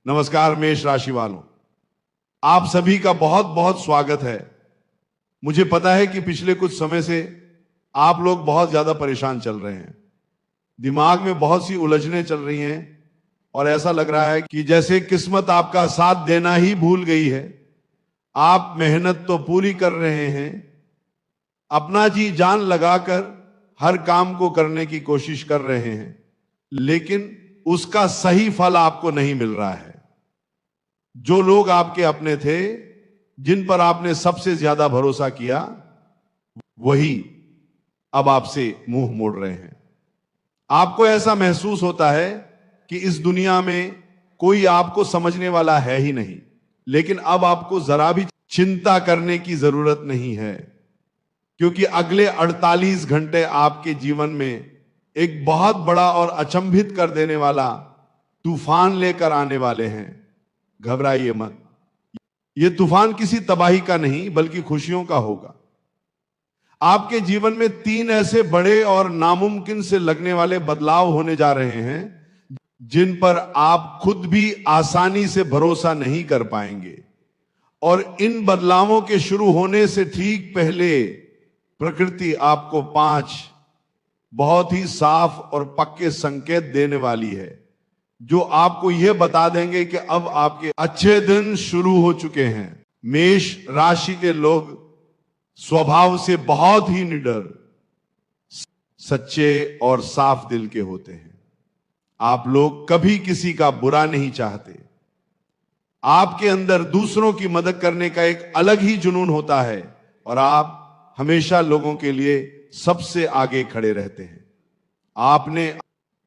नमस्कार मेष राशि वालों, आप सभी का बहुत बहुत स्वागत है। मुझे पता है कि पिछले कुछ समय से आप लोग बहुत ज्यादा परेशान चल रहे हैं, दिमाग में बहुत सी उलझनें चल रही हैं और ऐसा लग रहा है कि जैसे किस्मत आपका साथ देना ही भूल गई है। आप मेहनत तो पूरी कर रहे हैं, अपना जी जान लगाकर हर काम को करने की कोशिश कर रहे हैं, लेकिन उसका सही फल आपको नहीं मिल रहा है। जो लोग आपके अपने थे, जिन पर आपने सबसे ज्यादा भरोसा किया, वही अब आपसे मुंह मोड़ रहे हैं। आपको ऐसा महसूस होता है कि इस दुनिया में कोई आपको समझने वाला है ही नहीं, लेकिन अब आपको जरा भी चिंता करने की जरूरत नहीं है, क्योंकि अगले 48 घंटे आपके जीवन में एक बहुत बड़ा और अचंभित कर देने वाला तूफान लेकर आने वाले हैं। घबराइए मत, यह तूफान किसी तबाही का नहीं बल्कि खुशियों का होगा। आपके जीवन में 3 ऐसे बड़े और नामुमकिन से लगने वाले बदलाव होने जा रहे हैं जिन पर आप खुद भी आसानी से भरोसा नहीं कर पाएंगे। और इन बदलावों के शुरू होने से ठीक पहले प्रकृति आपको 5 बहुत ही साफ और पक्के संकेत देने वाली है, जो आपको यह बता देंगे कि अब आपके अच्छे दिन शुरू हो चुके हैं। मेष राशि के लोग स्वभाव से बहुत ही निडर, सच्चे और साफ दिल के होते हैं। आप लोग कभी किसी का बुरा नहीं चाहते। आपके अंदर दूसरों की मदद करने का एक अलग ही जुनून होता है और आप हमेशा लोगों के लिए सबसे आगे खड़े रहते हैं। आपने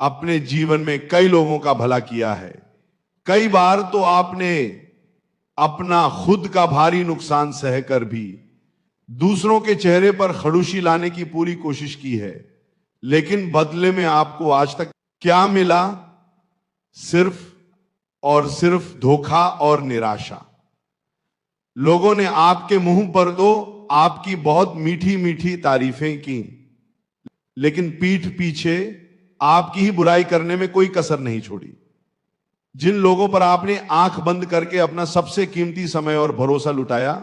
अपने जीवन में कई लोगों का भला किया है। कई बार तो आपने अपना खुद का भारी नुकसान सहकर भी दूसरों के चेहरे पर खड़ूसी लाने की पूरी कोशिश की है, लेकिन बदले में आपको आज तक क्या मिला? सिर्फ और सिर्फ धोखा और निराशा। लोगों ने आपके मुंह पर तो आपकी बहुत मीठी मीठी तारीफें की, लेकिन पीठ पीछे आपकी ही बुराई करने में कोई कसर नहीं छोड़ी। जिन लोगों पर आपने आंख बंद करके अपना सबसे कीमती समय और भरोसा लुटाया,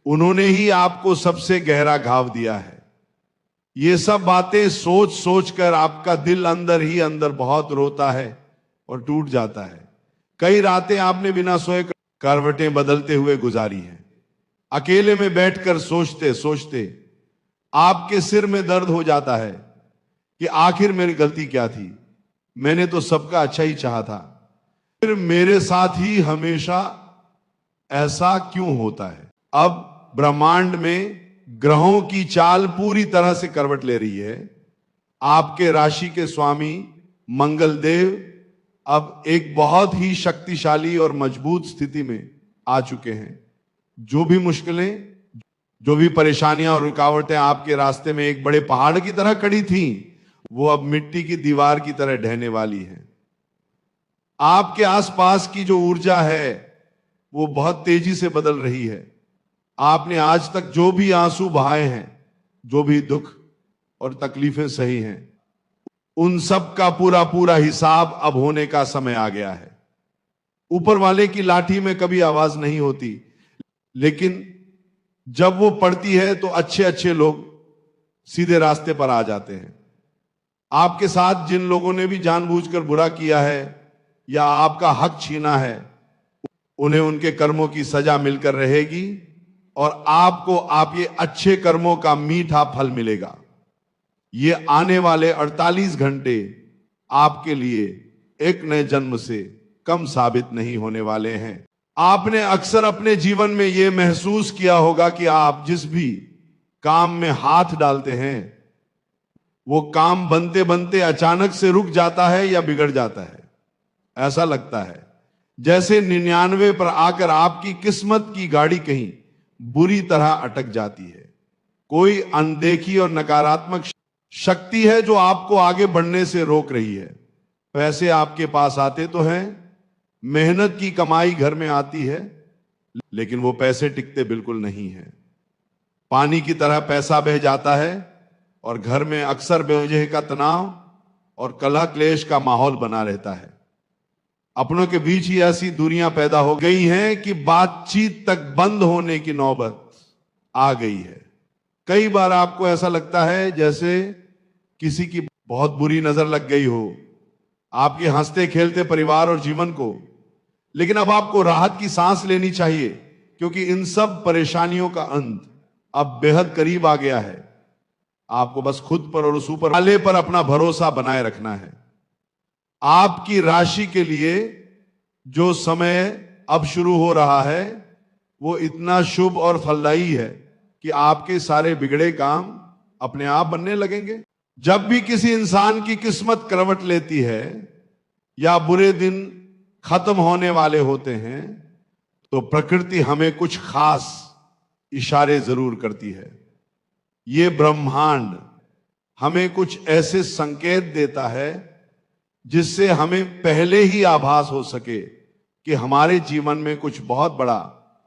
उन्होंने ही आपको सबसे गहरा घाव दिया है। ये सब बातें सोच सोच कर आपका दिल अंदर ही अंदर बहुत रोता है और टूट जाता है। कई रातें आपने बिना सोए करवटें बदलते हुए गुजारी हैं। अकेले में बैठकर सोचते सोचते आपके सिर में दर्द हो जाता है कि आखिर मेरी गलती क्या थी? मैंने तो सबका अच्छा ही चाहा था, फिर मेरे साथ ही हमेशा ऐसा क्यों होता है? अब ब्रह्मांड में ग्रहों की चाल पूरी तरह से करवट ले रही है। आपके राशि के स्वामी मंगल देव अब एक बहुत ही शक्तिशाली और मजबूत स्थिति में आ चुके हैं। जो भी मुश्किलें, जो भी परेशानियां और रुकावटें आपके रास्ते में एक बड़े पहाड़ की तरह खड़ी थीं, वो अब मिट्टी की दीवार की तरह ढहने वाली है। आपके आसपास की जो ऊर्जा है वो बहुत तेजी से बदल रही है। आपने आज तक जो भी आंसू बहाए हैं, जो भी दुख और तकलीफें सही हैं, उन सब का पूरा पूरा हिसाब अब होने का समय आ गया है। ऊपर वाले की लाठी में कभी आवाज नहीं होती, लेकिन जब वो पड़ती है तो अच्छे अच्छे लोग सीधे रास्ते पर आ जाते हैं। आपके साथ जिन लोगों ने भी जानबूझकर बुरा किया है या आपका हक छीना है, उन्हें उनके कर्मों की सजा मिलकर रहेगी और आपको आप ये अच्छे कर्मों का मीठा फल मिलेगा। ये आने वाले 48 घंटे आपके लिए एक नए जन्म से कम साबित नहीं होने वाले हैं। आपने अक्सर अपने जीवन में यह महसूस किया होगा कि आप जिस भी काम में हाथ डालते हैं, वो काम बनते बनते अचानक से रुक जाता है या बिगड़ जाता है। ऐसा लगता है जैसे 99 पर आकर आपकी किस्मत की गाड़ी कहीं बुरी तरह अटक जाती है। कोई अनदेखी और नकारात्मक शक्ति है जो आपको आगे बढ़ने से रोक रही है। पैसे आपके पास आते तो हैं, मेहनत की कमाई घर में आती है, लेकिन वो पैसे टिकते बिल्कुल नहीं है। पानी की तरह पैसा बह जाता है और घर में अक्सर बेवजह का तनाव और कलह क्लेश का माहौल बना रहता है। अपनों के बीच ही ऐसी दूरियां पैदा हो गई हैं कि बातचीत तक बंद होने की नौबत आ गई है। कई बार आपको ऐसा लगता है जैसे किसी की बहुत बुरी नजर लग गई हो आपके हंसते खेलते परिवार और जीवन को। लेकिन अब आपको राहत की सांस लेनी चाहिए, क्योंकि इन सब परेशानियों का अंत अब बेहद करीब आ गया है। आपको बस खुद पर और उस ऊपर वाले पर अपना भरोसा बनाए रखना है। आपकी राशि के लिए जो समय अब शुरू हो रहा है वो इतना शुभ और फलदायी है कि आपके सारे बिगड़े काम अपने आप बनने लगेंगे। जब भी किसी इंसान की किस्मत करवट लेती है या बुरे दिन खत्म होने वाले होते हैं तो प्रकृति हमें कुछ खास इशारे जरूर करती है। ये ब्रह्मांड हमें कुछ ऐसे संकेत देता है जिससे हमें पहले ही आभास हो सके कि हमारे जीवन में कुछ बहुत बड़ा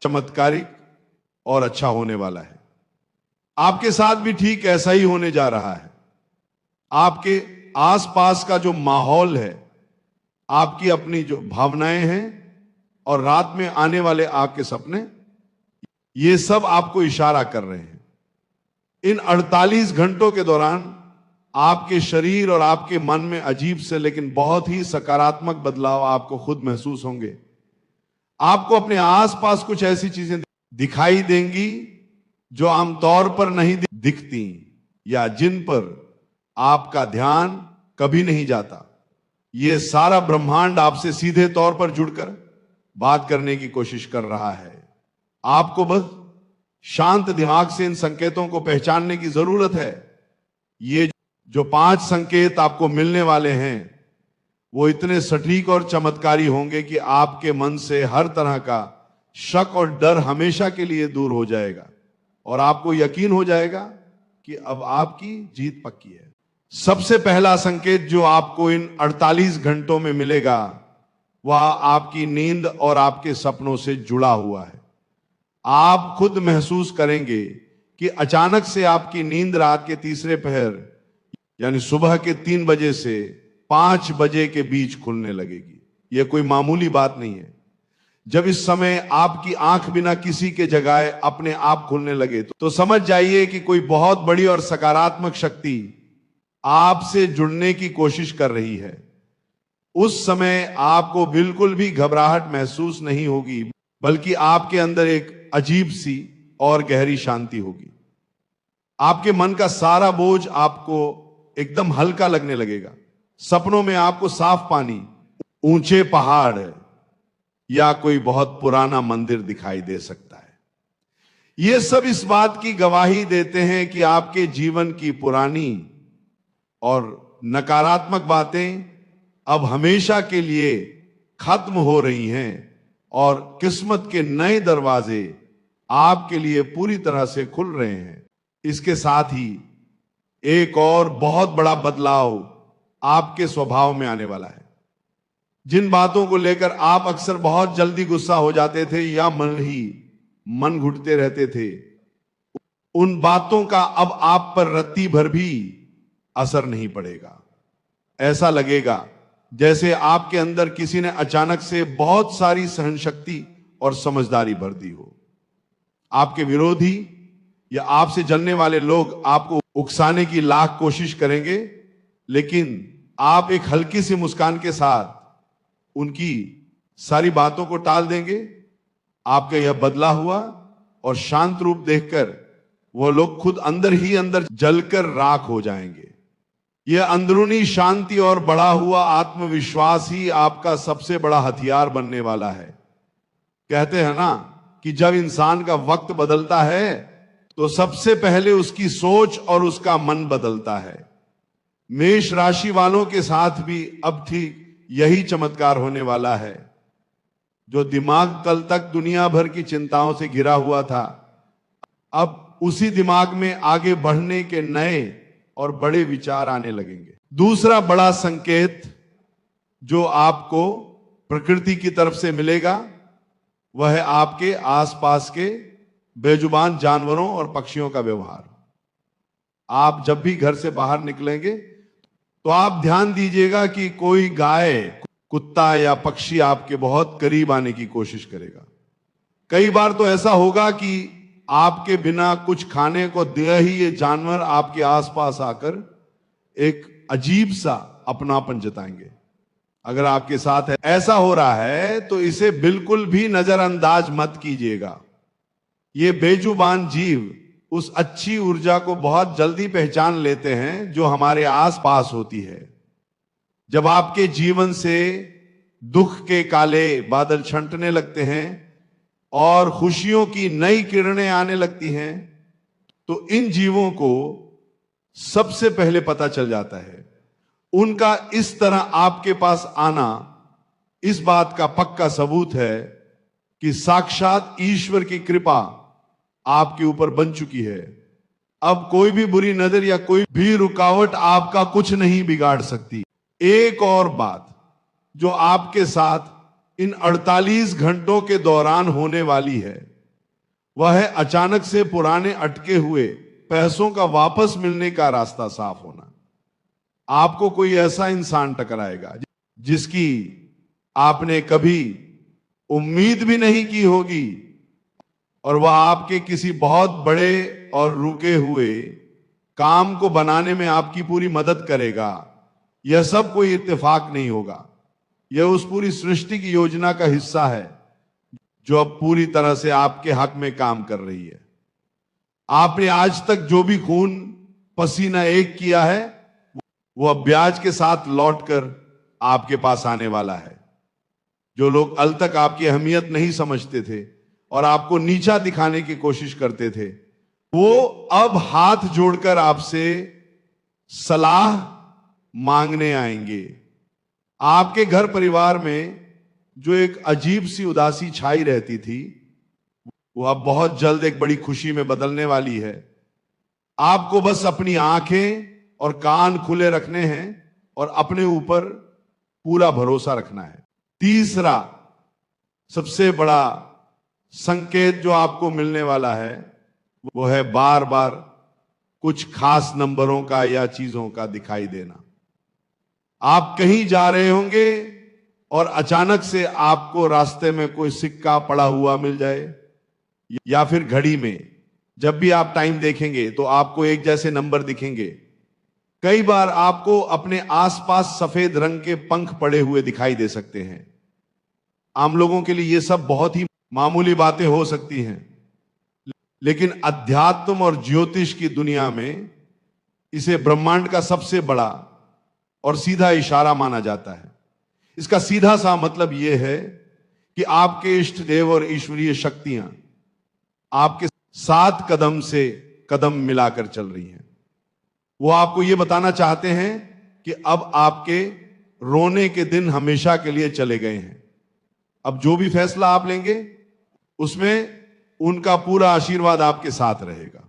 चमत्कारिक और अच्छा होने वाला है। आपके साथ भी ठीक ऐसा ही होने जा रहा है। आपके आसपास का जो माहौल है, आपकी अपनी जो भावनाएं हैं और रात में आने वाले आपके सपने, ये सब आपको इशारा कर रहे हैं। इन 48 घंटों के दौरान आपके शरीर और आपके मन में अजीब से लेकिन बहुत ही सकारात्मक बदलाव आपको खुद महसूस होंगे। आपको अपने आसपास कुछ ऐसी चीजें दिखाई देंगी जो आमतौर पर नहीं दिखती या जिन पर आपका ध्यान कभी नहीं जाता। ये सारा ब्रह्मांड आपसे सीधे तौर पर जुड़कर बात करने की कोशिश कर रहा है। आपको बस शांत दिमाग से इन संकेतों को पहचानने की जरूरत है। ये जो 5 संकेत आपको मिलने वाले हैं वो इतने सटीक और चमत्कारी होंगे कि आपके मन से हर तरह का शक और डर हमेशा के लिए दूर हो जाएगा और आपको यकीन हो जाएगा कि अब आपकी जीत पक्की है। सबसे पहला संकेत जो आपको इन 48 घंटों में मिलेगा वह आपकी नींद और आपके सपनों से जुड़ा हुआ है। आप खुद महसूस करेंगे कि अचानक से आपकी नींद रात के तीसरे पहर यानी सुबह के 3 बजे से 5 बजे के बीच खुलने लगेगी। यह कोई मामूली बात नहीं है। जब इस समय आपकी आंख बिना किसी के जगाए अपने आप खुलने लगे तो समझ जाइए कि कोई बहुत बड़ी और सकारात्मक शक्ति आपसे जुड़ने की कोशिश कर रही है। उस समय आपको बिल्कुल भी घबराहट महसूस नहीं होगी, बल्कि आपके अंदर एक अजीब सी और गहरी शांति होगी। आपके मन का सारा बोझ आपको एकदम हल्का लगने लगेगा। सपनों में आपको साफ पानी, ऊंचे पहाड़ या कोई बहुत पुराना मंदिर दिखाई दे सकता है। ये सब इस बात की गवाही देते हैं कि आपके जीवन की पुरानी और नकारात्मक बातें अब हमेशा के लिए खत्म हो रही हैं और किस्मत के नए दरवाजे आपके लिए पूरी तरह से खुल रहे हैं। इसके साथ ही एक और बहुत बड़ा बदलाव आपके स्वभाव में आने वाला है। जिन बातों को लेकर आप अक्सर बहुत जल्दी गुस्सा हो जाते थे या मन घुटते रहते थे, उन बातों का अब आप पर रत्ती भर भी असर नहीं पड़ेगा। ऐसा लगेगा जैसे आपके अंदर किसी ने अचानक से बहुत सारी सहनशक्ति और समझदारी भर दी हो। आपके विरोधी या आपसे जलने वाले लोग आपको उकसाने की लाख कोशिश करेंगे, लेकिन आप एक हल्की सी मुस्कान के साथ उनकी सारी बातों को टाल देंगे। आपका यह बदला हुआ और शांत रूप देखकर वो लोग खुद अंदर ही अंदर जलकर राख हो जाएंगे। यह अंदरूनी शांति और बढ़ा हुआ आत्मविश्वास ही आपका सबसे बड़ा हथियार बनने वाला है। कहते हैं ना कि जब इंसान का वक्त बदलता है तो सबसे पहले उसकी सोच और उसका मन बदलता है। मेष राशि वालों के साथ भी अब ठीक यही चमत्कार होने वाला है। जो दिमाग कल तक दुनिया भर की चिंताओं से घिरा हुआ था, अब उसी दिमाग में आगे बढ़ने के नए और बड़े विचार आने लगेंगे। दूसरा बड़ा संकेत जो आपको प्रकृति की तरफ से मिलेगा वह है आपके आसपास के बेजुबान जानवरों और पक्षियों का व्यवहार। आप जब भी घर से बाहर निकलेंगे तो आप ध्यान दीजिएगा कि कोई गाय, कुत्ता या पक्षी आपके बहुत करीब आने की कोशिश करेगा। कई बार तो ऐसा होगा कि आपके बिना कुछ खाने को दिया ही ये जानवर आपके आसपास आकर एक अजीब सा अपनापन जताएंगे। अगर आपके साथ ऐसा हो रहा है तो इसे बिल्कुल भी नजरअंदाज मत कीजिएगा। ये बेजुबान जीव उस अच्छी ऊर्जा को बहुत जल्दी पहचान लेते हैं जो हमारे आसपास होती है। जब आपके जीवन से दुख के काले बादल छंटने लगते हैं और खुशियों की नई किरणें आने लगती हैं, तो इन जीवों को सबसे पहले पता चल जाता है। उनका इस तरह आपके पास आना इस बात का पक्का सबूत है कि साक्षात ईश्वर की कृपा आपके ऊपर बन चुकी है। अब कोई भी बुरी नजर या कोई भी रुकावट आपका कुछ नहीं बिगाड़ सकती। एक और बात जो आपके साथ इन 48 घंटों के दौरान होने वाली है, वह है अचानक से पुराने अटके हुए पैसों का वापस मिलने का रास्ता साफ होना। आपको कोई ऐसा इंसान टकराएगा जिसकी आपने कभी उम्मीद भी नहीं की होगी, और वह आपके किसी बहुत बड़े और रुके हुए काम को बनाने में आपकी पूरी मदद करेगा। यह सब कोई इत्तेफाक नहीं होगा, यह उस पूरी सृष्टि की योजना का हिस्सा है जो अब पूरी तरह से आपके हक में काम कर रही है। आपने आज तक जो भी खून पसीना एक किया है, वो अब ब्याज के साथ लौटकर आपके पास आने वाला है। जो लोग अल तक आपकी अहमियत नहीं समझते थे और आपको नीचा दिखाने की कोशिश करते थे, वो अब हाथ जोड़कर आपसे सलाह मांगने आएंगे। आपके घर परिवार में जो एक अजीब सी उदासी छाई रहती थी, वो अब बहुत जल्द एक बड़ी खुशी में बदलने वाली है। आपको बस अपनी आंखें और कान खुले रखने हैं और अपने ऊपर पूरा भरोसा रखना है। तीसरा सबसे बड़ा संकेत जो आपको मिलने वाला है, वो है बार बार कुछ खास नंबरों का या चीजों का दिखाई देना। आप कहीं जा रहे होंगे और अचानक से आपको रास्ते में कोई सिक्का पड़ा हुआ मिल जाए, या फिर घड़ी में जब भी आप टाइम देखेंगे तो आपको एक जैसे नंबर दिखेंगे। कई बार आपको अपने आसपास सफेद रंग के पंख पड़े हुए दिखाई दे सकते हैं। आम लोगों के लिए ये सब बहुत ही मामूली बातें हो सकती हैं, लेकिन अध्यात्म और ज्योतिष की दुनिया में इसे ब्रह्मांड का सबसे बड़ा और सीधा इशारा माना जाता है। इसका सीधा सा मतलब यह है कि आपके इष्ट देव और ईश्वरीय शक्तियां आपके साथ कदम से कदम मिलाकर चल रही हैं। वो आपको यह बताना चाहते हैं कि अब आपके रोने के दिन हमेशा के लिए चले गए हैं। अब जो भी फैसला आप लेंगे उसमें उनका पूरा आशीर्वाद आपके साथ रहेगा।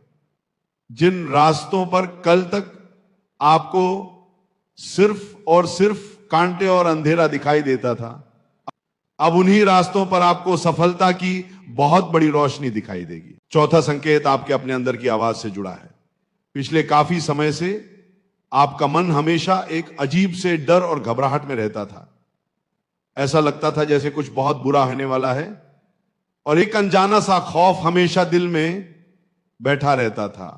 जिन रास्तों पर कल तक आपको सिर्फ और सिर्फ कांटे और अंधेरा दिखाई देता था, अब उन्हीं रास्तों पर आपको सफलता की बहुत बड़ी रोशनी दिखाई देगी। चौथा संकेत आपके अपने अंदर की आवाज से जुड़ा है। पिछले काफी समय से आपका मन हमेशा एक अजीब से डर और घबराहट में रहता था। ऐसा लगता था जैसे कुछ बहुत बुरा होने वाला है, और एक अनजाना सा खौफ हमेशा दिल में बैठा रहता था।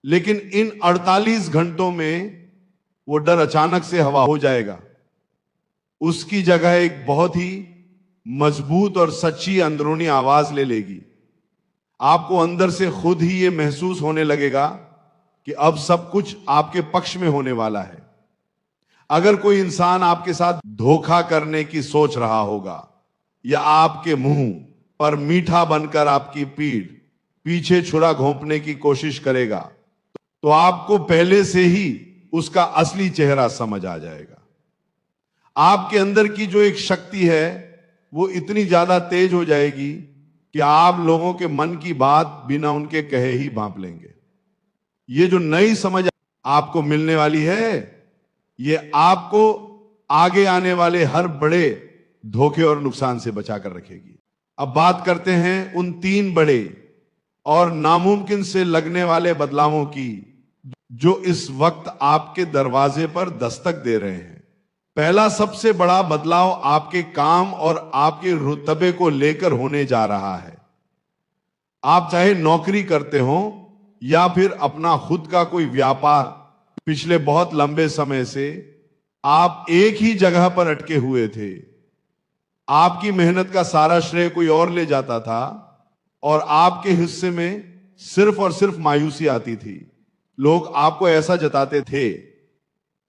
लेकिन इन 48 घंटों में वो डर अचानक से हवा हो जाएगा। उसकी जगह एक बहुत ही मजबूत और सच्ची अंदरूनी आवाज ले लेगी। आपको अंदर से खुद ही ये महसूस होने लगेगा कि अब सब कुछ आपके पक्ष में होने वाला है। अगर कोई इंसान आपके साथ धोखा करने की सोच रहा होगा या आपके मुंह पर मीठा बनकर आपकी पीछे छुरा घोंपने की कोशिश करेगा, तो आपको पहले से ही उसका असली चेहरा समझ आ जाएगा। आपके अंदर की जो एक शक्ति है वो इतनी ज्यादा तेज हो जाएगी कि आप लोगों के मन की बात बिना उनके कहे ही भांप लेंगे। ये जो नई समझ आपको मिलने वाली है, ये आपको आगे आने वाले हर बड़े धोखे और नुकसान से बचाकर रखेगी। अब बात करते हैं उन 3 बड़े और नामुमकिन से लगने वाले बदलावों की जो इस वक्त आपके दरवाजे पर दस्तक दे रहे हैं। पहला सबसे बड़ा बदलाव आपके काम और आपके रुतबे को लेकर होने जा रहा है। आप चाहे नौकरी करते हो या फिर अपना खुद का कोई व्यापार, पिछले बहुत लंबे समय से आप एक ही जगह पर अटके हुए थे। आपकी मेहनत का सारा श्रेय कोई और ले जाता था और आपके हिस्से में सिर्फ और सिर्फ मायूसी आती थी। लोग आपको ऐसा जताते थे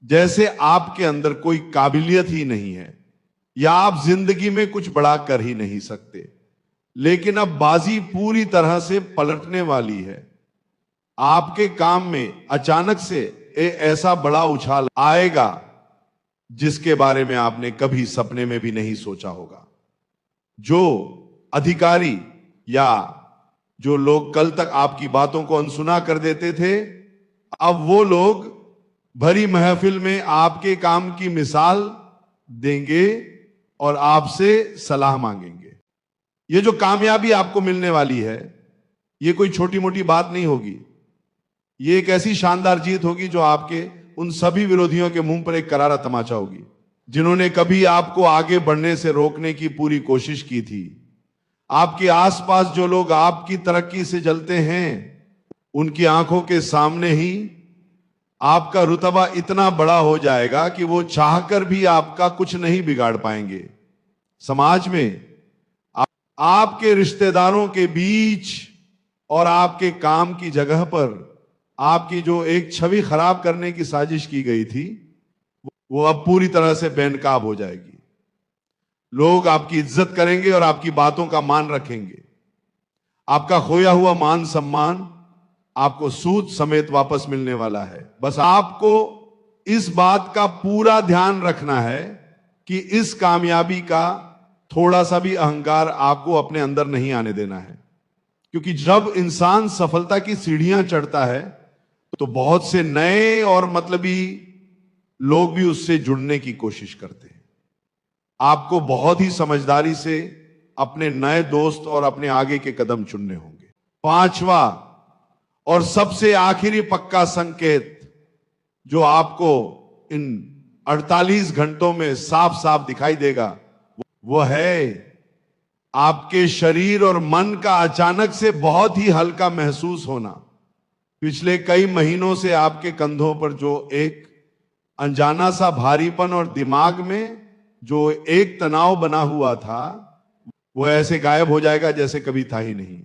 जैसे आपके अंदर कोई काबिलियत ही नहीं है या आप जिंदगी में कुछ बड़ा कर ही नहीं सकते। लेकिन अब बाजी पूरी तरह से पलटने वाली है। आपके काम में अचानक से ऐसा बड़ा उछाल आएगा जिसके बारे में आपने कभी सपने में भी नहीं सोचा होगा। जो अधिकारी या जो लोग कल तक आपकी बातों को अनसुना कर देते थे, अब वो लोग भरी महफिल में आपके काम की मिसाल देंगे और आपसे सलाह मांगेंगे। ये जो कामयाबी आपको मिलने वाली है, ये कोई छोटी मोटी बात नहीं होगी। ये एक ऐसी शानदार जीत होगी जो आपके उन सभी विरोधियों के मुंह पर एक करारा तमाचा होगी, जिन्होंने कभी आपको आगे बढ़ने से रोकने की पूरी कोशिश की थी। आपके आसपास जो लोग आपकी तरक्की से जलते हैं, उनकी आंखों के सामने ही आपका रुतबा इतना बड़ा हो जाएगा कि वो चाहकर भी आपका कुछ नहीं बिगाड़ पाएंगे। समाज में आपके रिश्तेदारों के बीच और आपके काम की जगह पर आपकी जो एक छवि खराब करने की साजिश की गई थी, वो अब पूरी तरह से बेनकाब हो जाएगी। लोग आपकी इज्जत करेंगे और आपकी बातों का मान रखेंगे। आपका खोया हुआ मान सम्मान आपको सूद समेत वापस मिलने वाला है। बस आपको इस बात का पूरा ध्यान रखना है कि इस कामयाबी का थोड़ा सा भी अहंकार आपको अपने अंदर नहीं आने देना है। क्योंकि जब इंसान सफलता की सीढ़ियां चढ़ता है तो बहुत से नए और मतलबी लोग भी उससे जुड़ने की कोशिश करते हैं। आपको बहुत ही समझदारी से अपने नए दोस्त और अपने आगे के कदम चुनने होंगे। पांचवा और सबसे आखिरी पक्का संकेत जो आपको इन 48 घंटों में साफ साफ दिखाई देगा, वो है आपके शरीर और मन का अचानक से बहुत ही हल्का महसूस होना। पिछले कई महीनों से आपके कंधों पर जो एक अनजाना सा भारीपन और दिमाग में जो एक तनाव बना हुआ था, वो ऐसे गायब हो जाएगा जैसे कभी था ही नहीं।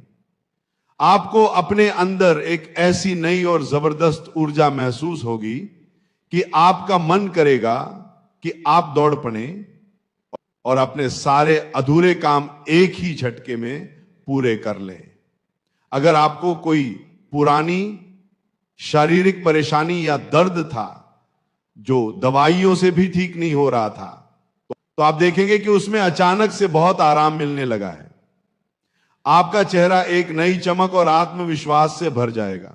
आपको अपने अंदर एक ऐसी नई और जबरदस्त ऊर्जा महसूस होगी कि आपका मन करेगा कि आप दौड़ पड़े और अपने सारे अधूरे काम एक ही झटके में पूरे कर लें। अगर आपको कोई पुरानी शारीरिक परेशानी या दर्द था जो दवाइयों से भी ठीक नहीं हो रहा था, तो आप देखेंगे कि उसमें अचानक से बहुत आराम मिलने लगा है। आपका चेहरा एक नई चमक और आत्मविश्वास से भर जाएगा।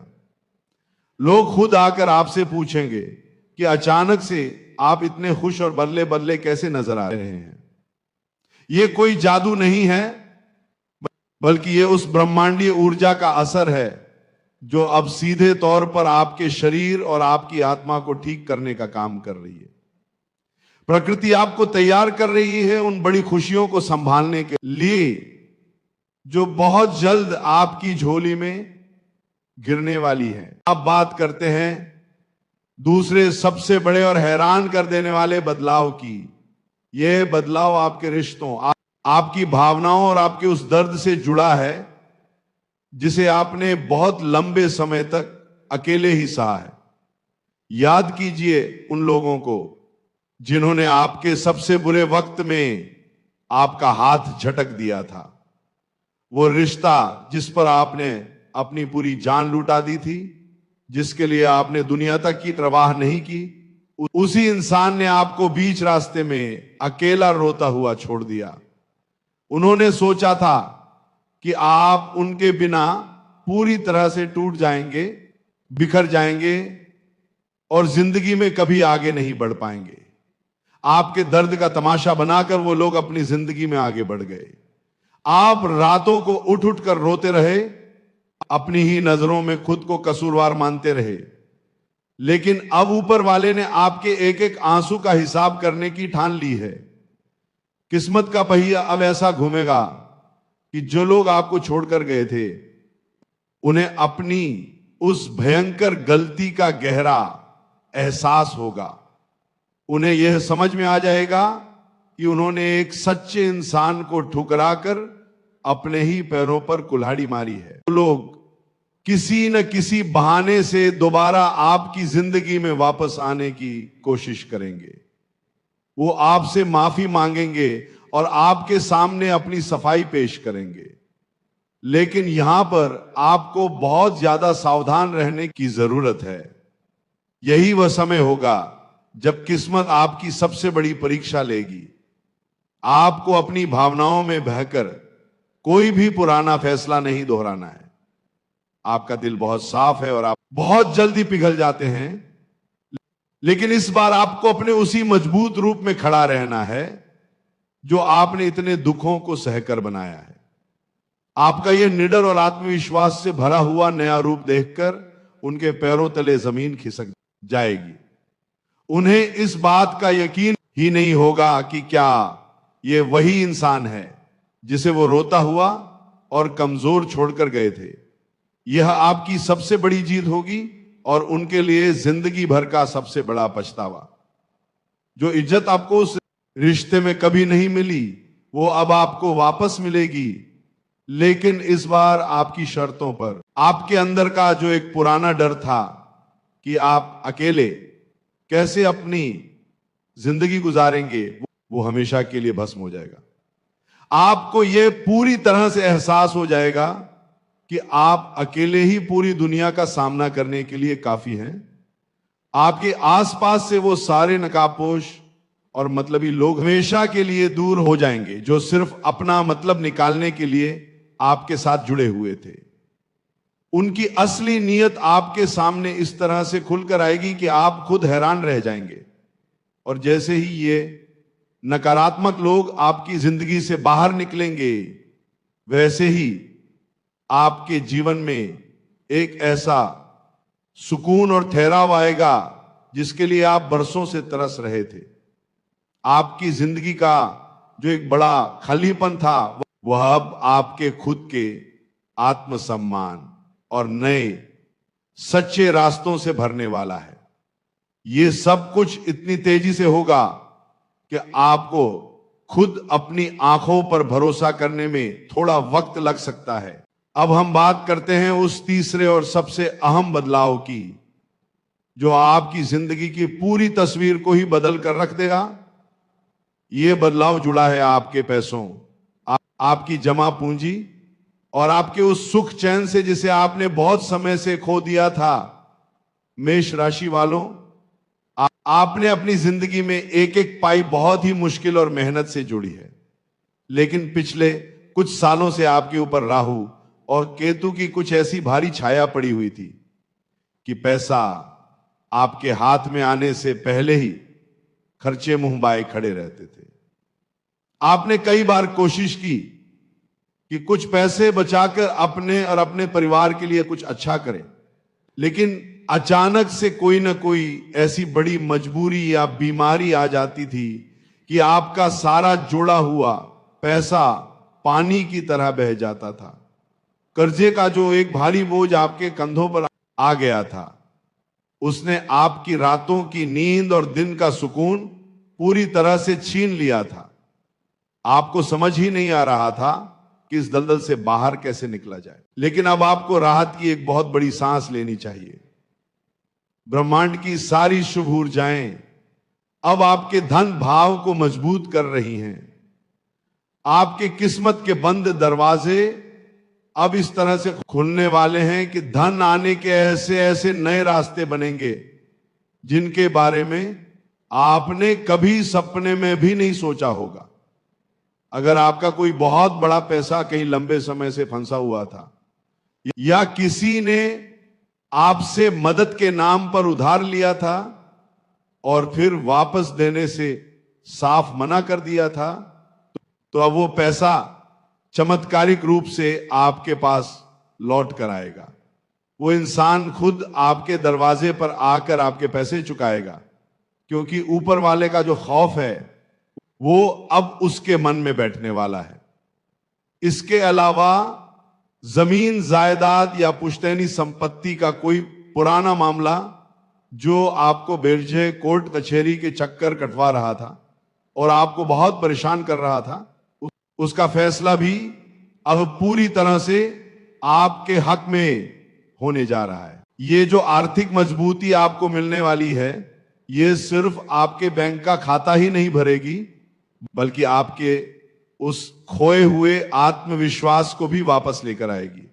लोग खुद आकर आपसे पूछेंगे कि अचानक से आप इतने खुश और बदले बदले कैसे नजर आ रहे हैं। ये कोई जादू नहीं है, बल्कि ये उस ब्रह्मांडीय ऊर्जा का असर है जो अब सीधे तौर पर आपके शरीर और आपकी आत्मा को ठीक करने का काम कर रही है। प्रकृति आपको तैयार कर रही है उन बड़ी खुशियों को संभालने के लिए जो बहुत जल्द आपकी झोली में गिरने वाली है। अब बात करते हैं दूसरे सबसे बड़े और हैरान कर देने वाले बदलाव की। यह बदलाव आपके रिश्तों, आपकी भावनाओं और आपके उस दर्द से जुड़ा है जिसे आपने बहुत लंबे समय तक अकेले ही सहा है। याद कीजिए उन लोगों को जिन्होंने आपके सबसे बुरे वक्त में आपका हाथ झटक दिया था। वो रिश्ता जिस पर आपने अपनी पूरी जान लुटा दी थी, जिसके लिए आपने दुनिया तक की परवाह नहीं की, उसी इंसान ने आपको बीच रास्ते में अकेला रोता हुआ छोड़ दिया। उन्होंने सोचा था कि आप उनके बिना पूरी तरह से टूट जाएंगे, बिखर जाएंगे और जिंदगी में कभी आगे नहीं बढ़ पाएंगे। आपके दर्द का तमाशा बनाकर वो लोग अपनी जिंदगी में आगे बढ़ गए। आप रातों को उठ उठ कर रोते रहे, अपनी ही नजरों में खुद को कसूरवार मानते रहे। लेकिन अब ऊपर वाले ने आपके एक एक आंसू का हिसाब करने की ठान ली है। किस्मत का पहिया अब ऐसा घूमेगा कि जो लोग आपको छोड़कर गए थे, उन्हें अपनी उस भयंकर गलती का गहरा एहसास होगा। उन्हें यह समझ में आ जाएगा कि उन्होंने एक सच्चे इंसान को ठुकराकर अपने ही पैरों पर कुल्हाड़ी मारी है। लोग किसी न किसी बहाने से दोबारा आपकी जिंदगी में वापस आने की कोशिश करेंगे। वो आपसे माफी मांगेंगे और आपके सामने अपनी सफाई पेश करेंगे। लेकिन यहां पर आपको बहुत ज्यादा सावधान रहने की जरूरत है। यही वह समय होगा जब किस्मत आपकी सबसे बड़ी परीक्षा लेगी। आपको अपनी भावनाओं में बहकर कोई भी पुराना फैसला नहीं दोहराना है। आपका दिल बहुत साफ है और आप बहुत जल्दी पिघल जाते हैं, लेकिन इस बार आपको अपने उसी मजबूत रूप में खड़ा रहना है जो आपने इतने दुखों को सहकर बनाया है। आपका यह निडर और आत्मविश्वास से भरा हुआ नया रूप देखकर उनके पैरों तले जमीन खिसक जाएगी। उन्हें इस बात का यकीन ही नहीं होगा कि क्या ये वही इंसान है जिसे वो रोता हुआ और कमजोर छोड़कर गए थे। यह आपकी सबसे बड़ी जीत होगी और उनके लिए जिंदगी भर का सबसे बड़ा पछतावा। जो इज्जत आपको उस रिश्ते में कभी नहीं मिली, वो अब आपको वापस मिलेगी, लेकिन इस बार आपकी शर्तों पर। आपके अंदर का जो एक पुराना डर था कि आप अकेले कैसे अपनी जिंदगी गुजारेंगे, वो हमेशा के लिए भस्म हो जाएगा। आपको यह पूरी तरह से एहसास हो जाएगा कि आप अकेले ही पूरी दुनिया का सामना करने के लिए काफी हैं। आपके आसपास से वो सारे नकाबपोश और मतलबी लोग हमेशा के लिए दूर हो जाएंगे जो सिर्फ अपना मतलब निकालने के लिए आपके साथ जुड़े हुए थे। उनकी असली नीयत आपके सामने इस तरह से खुलकर आएगी कि आप खुद हैरान रह जाएंगे। और जैसे ही ये नकारात्मक लोग आपकी जिंदगी से बाहर निकलेंगे, वैसे ही आपके जीवन में एक ऐसा सुकून और ठहराव आएगा जिसके लिए आप बरसों से तरस रहे थे। आपकी जिंदगी का जो एक बड़ा खालीपन था, वह अब आपके खुद के आत्मसम्मान और नए सच्चे रास्तों से भरने वाला है। यह सब कुछ इतनी तेजी से होगा कि आपको खुद अपनी आंखों पर भरोसा करने में थोड़ा वक्त लग सकता है। अब हम बात करते हैं उस तीसरे और सबसे अहम बदलाव की, जो आपकी जिंदगी की पूरी तस्वीर को ही बदल कर रख देगा। यह बदलाव जुड़ा है आपके पैसों, आपकी जमा पूंजी और आपके उस सुख चैन से जिसे आपने बहुत समय से खो दिया था। मेष राशि वालों, आपने अपनी जिंदगी में एक एक पाई बहुत ही मुश्किल और मेहनत से जुड़ी है, लेकिन पिछले कुछ सालों से आपके ऊपर राहु और केतु की कुछ ऐसी भारी छाया पड़ी हुई थी कि पैसा आपके हाथ में आने से पहले ही खर्चे मुंह बाए खड़े रहते थे। आपने कई बार कोशिश की कि कुछ पैसे बचाकर अपने और अपने परिवार के लिए कुछ अच्छा करें, लेकिन अचानक से कोई ना कोई ऐसी बड़ी मजबूरी या बीमारी आ जाती थी कि आपका सारा जोड़ा हुआ पैसा पानी की तरह बह जाता था। कर्जे का जो एक भारी बोझ आपके कंधों पर आ गया था, उसने आपकी रातों की नींद और दिन का सुकून पूरी तरह से छीन लिया था। आपको समझ ही नहीं आ रहा था कि इस दलदल से बाहर कैसे निकला जाए। लेकिन अब आपको राहत की एक बहुत बड़ी सांस लेनी चाहिए। ब्रह्मांड की सारी शुभ ऊर्जाएं अब आपके धन भाव को मजबूत कर रही हैं। आपके किस्मत के बंद दरवाजे अब इस तरह से खुलने वाले हैं कि धन आने के ऐसे ऐसे नए रास्ते बनेंगे जिनके बारे में आपने कभी सपने में भी नहीं सोचा होगा। अगर आपका कोई बहुत बड़ा पैसा कहीं लंबे समय से फंसा हुआ था या किसी ने आपसे मदद के नाम पर उधार लिया था और फिर वापस देने से साफ मना कर दिया था, तो अब वो पैसा चमत्कारिक रूप से आपके पास लौट कर आएगा। वो इंसान खुद आपके दरवाजे पर आकर आपके पैसे चुकाएगा, क्योंकि ऊपर वाले का जो खौफ है वो अब उसके मन में बैठने वाला है। इसके अलावा जमीन जायदाद या पुश्तैनी संपत्ति का कोई पुराना मामला जो आपको बेरजे कोर्ट कचहरी के चक्कर कटवा रहा था और आपको बहुत परेशान कर रहा था, उसका फैसला भी अब पूरी तरह से आपके हक में होने जा रहा है। ये जो आर्थिक मजबूती आपको मिलने वाली है, ये सिर्फ आपके बैंक का खाता ही नहीं भरेगी, बल्कि आपके उस खोए हुए आत्मविश्वास को भी वापस लेकर आएगी।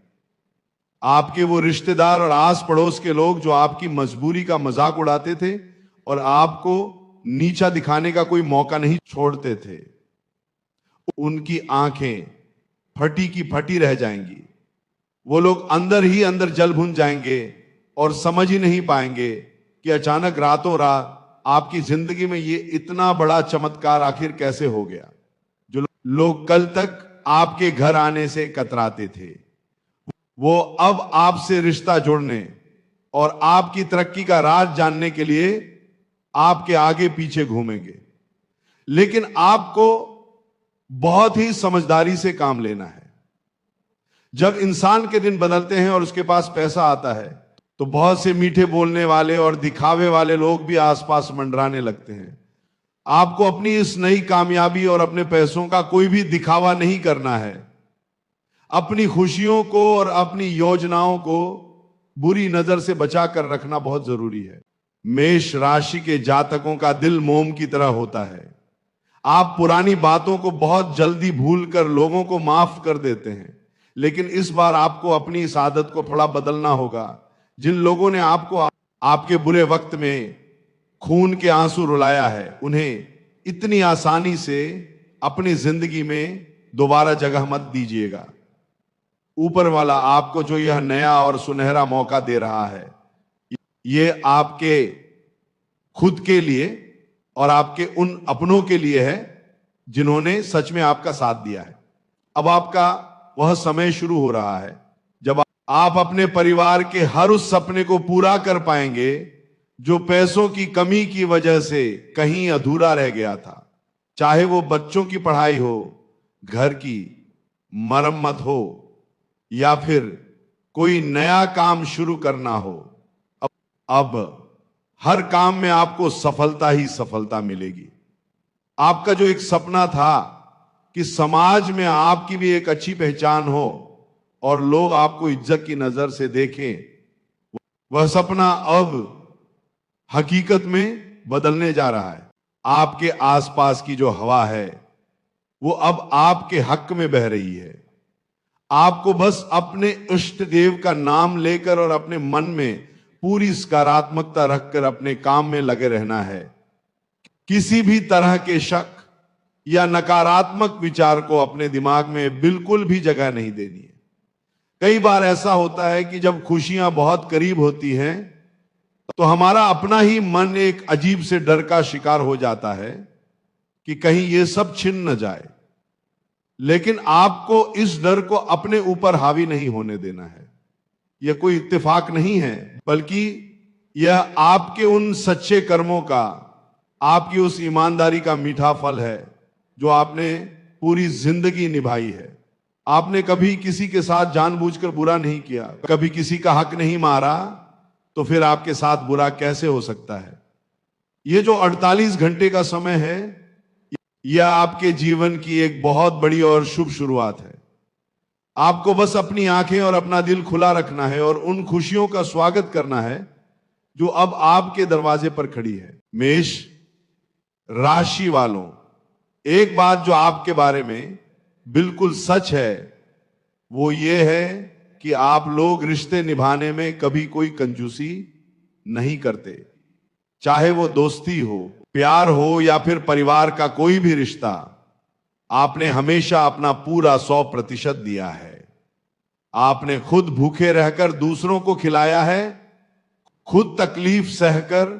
आपके वो रिश्तेदार और आस पड़ोस के लोग जो आपकी मजबूरी का मजाक उड़ाते थे और आपको नीचा दिखाने का कोई मौका नहीं छोड़ते थे, उनकी आंखें फटी की फटी रह जाएंगी। वो लोग अंदर ही अंदर जल भुन जाएंगे और समझ ही नहीं पाएंगे कि अचानक रातों रात आपकी जिंदगी में ये इतना बड़ा चमत्कार आखिर कैसे हो गया। जो लोग कल तक आपके घर आने से कतराते थे, वो अब आपसे रिश्ता जोड़ने और आपकी तरक्की का राज जानने के लिए आपके आगे पीछे घूमेंगे। लेकिन आपको बहुत ही समझदारी से काम लेना है। जब इंसान के दिन बदलते हैं और उसके पास पैसा आता है, तो बहुत से मीठे बोलने वाले और दिखावे वाले लोग भी आसपास मंडराने लगते हैं। आपको अपनी इस नई कामयाबी और अपने पैसों का कोई भी दिखावा नहीं करना है। अपनी खुशियों को और अपनी योजनाओं को बुरी नजर से बचा कर रखना बहुत जरूरी है। मेष राशि के जातकों का दिल मोम की तरह होता है। आप पुरानी बातों को बहुत जल्दी भूलकर लोगों को माफ कर देते हैं, लेकिन इस बार आपको अपनी इस आदत को थोड़ा बदलना होगा। जिन लोगों ने आपको आपके बुरे वक्त में खून के आंसू रुलाया है, उन्हें इतनी आसानी से अपनी जिंदगी में दोबारा जगह मत दीजिएगा। ऊपर वाला आपको जो यह नया और सुनहरा मौका दे रहा है, ये आपके खुद के लिए और आपके उन अपनों के लिए है जिन्होंने सच में आपका साथ दिया है। अब आपका वह समय शुरू हो रहा है जब आप अपने परिवार के हर उस सपने को पूरा कर पाएंगे जो पैसों की कमी की वजह से कहीं अधूरा रह गया था। चाहे वो बच्चों की पढ़ाई हो, घर की मरम्मत हो या फिर कोई नया काम शुरू करना हो, अब हर काम में आपको सफलता ही सफलता मिलेगी। आपका जो एक सपना था कि समाज में आपकी भी एक अच्छी पहचान हो और लोग आपको इज्जत की नजर से देखें, वह सपना अब हकीकत में बदलने जा रहा है। आपके आसपास की जो हवा है वो अब आपके हक में बह रही है। आपको बस अपने इष्ट देव का नाम लेकर और अपने मन में पूरी सकारात्मकता रखकर अपने काम में लगे रहना है। किसी भी तरह के शक या नकारात्मक विचार को अपने दिमाग में बिल्कुल भी जगह नहीं देनी है। कई बार ऐसा होता है कि जब खुशियां बहुत करीब होती हैं तो हमारा अपना ही मन एक अजीब से डर का शिकार हो जाता है कि कहीं ये सब छिन न जाए। लेकिन आपको इस डर को अपने ऊपर हावी नहीं होने देना है। यह कोई इत्तेफाक नहीं है, बल्कि यह आपके उन सच्चे कर्मों का, आपकी उस ईमानदारी का मीठा फल है जो आपने पूरी जिंदगी निभाई है। आपने कभी किसी के साथ जानबूझकर बुरा नहीं किया, कभी किसी का हक नहीं मारा, तो फिर आपके साथ बुरा कैसे हो सकता है। यह जो 48 घंटे का समय है, यह आपके जीवन की एक बहुत बड़ी और शुभ शुरुआत है। आपको बस अपनी आंखें और अपना दिल खुला रखना है और उन खुशियों का स्वागत करना है जो अब आपके दरवाजे पर खड़ी है। मेष राशि वालों, एक बात जो आपके बारे में बिल्कुल सच है वो ये है कि आप लोग रिश्ते निभाने में कभी कोई कंजूसी नहीं करते। चाहे वो दोस्ती हो, प्यार हो या फिर परिवार का कोई भी रिश्ता, आपने हमेशा अपना पूरा 100% दिया है। आपने खुद भूखे रहकर दूसरों को खिलाया है, खुद तकलीफ सहकर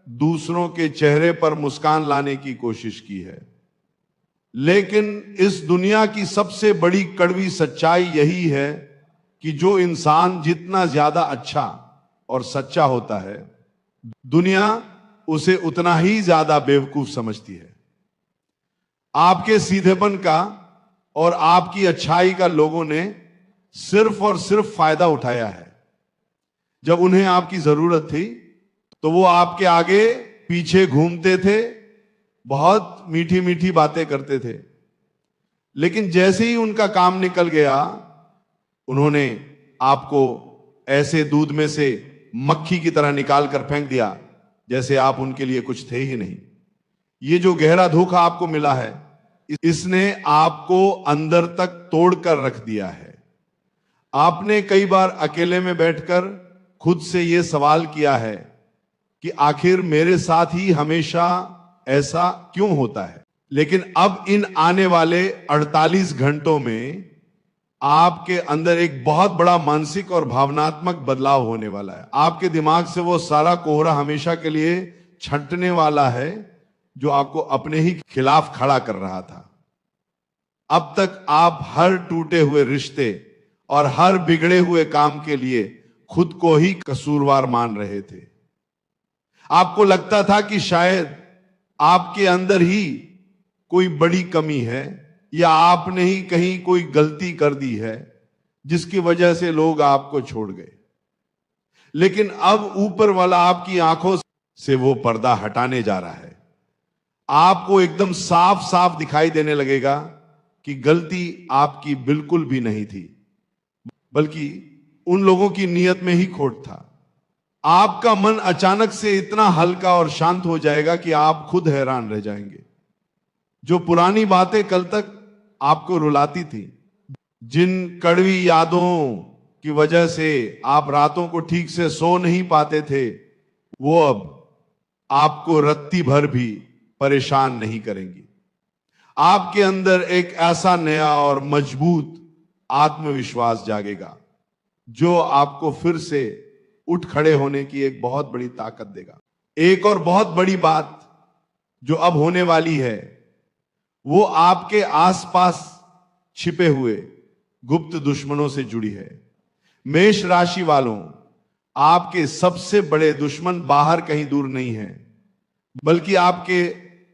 दूसरों के चेहरे पर मुस्कान लाने की कोशिश की है। लेकिन इस दुनिया की सबसे बड़ी कड़वी सच्चाई यही है कि जो इंसान जितना ज्यादा अच्छा और सच्चा होता है, दुनिया उसे उतना ही ज्यादा बेवकूफ समझती है। आपके सीधेपन का और आपकी अच्छाई का लोगों ने सिर्फ और सिर्फ फायदा उठाया है। जब उन्हें आपकी जरूरत थी तो वो आपके आगे पीछे घूमते थे, बहुत मीठी मीठी बातें करते थे, लेकिन जैसे ही उनका काम निकल गया, उन्होंने आपको ऐसे दूध में से मक्खी की तरह निकाल कर फेंक दिया जैसे आप उनके लिए कुछ थे ही नहीं। ये जो गहरा धोखा आपको मिला है, इसने आपको अंदर तक तोड़कर रख दिया है। आपने कई बार अकेले में बैठकर खुद से यह सवाल किया है कि आखिर मेरे साथ ही हमेशा ऐसा क्यों होता है। लेकिन अब इन आने वाले 48 घंटों में आपके अंदर एक बहुत बड़ा मानसिक और भावनात्मक बदलाव होने वाला है। आपके दिमाग से वो सारा कोहरा हमेशा के लिए छंटने वाला है जो आपको अपने ही खिलाफ खड़ा कर रहा था। अब तक आप हर टूटे हुए रिश्ते और हर बिगड़े हुए काम के लिए खुद को ही कसूरवार मान रहे थे। आपको लगता था कि शायद आपके अंदर ही कोई बड़ी कमी है या आपने ही कहीं कोई गलती कर दी है जिसकी वजह से लोग आपको छोड़ गए। लेकिन अब ऊपर वाला आपकी आंखों से वो पर्दा हटाने जा रहा है। आपको एकदम साफ साफ दिखाई देने लगेगा कि गलती आपकी बिल्कुल भी नहीं थी, बल्कि उन लोगों की नीयत में ही खोट था। आपका मन अचानक से इतना हल्का और शांत हो जाएगा कि आप खुद हैरान रह जाएंगे। जो पुरानी बातें कल तक आपको रुलाती थी, जिन कड़वी यादों की वजह से आप रातों को ठीक से सो नहीं पाते थे, वो अब आपको रत्ती भर भी परेशान नहीं करेंगी। आपके अंदर एक ऐसा नया और मजबूत आत्मविश्वास जागेगा जो आपको फिर से उठ खड़े होने की एक बहुत बड़ी ताकत देगा। एक और बहुत बड़ी बात जो अब होने वाली है, वो आपके आसपास छिपे हुए गुप्त दुश्मनों से जुड़ी है। मेष राशि वालों, आपके सबसे बड़े दुश्मन बाहर कहीं दूर नहीं है, बल्कि आपके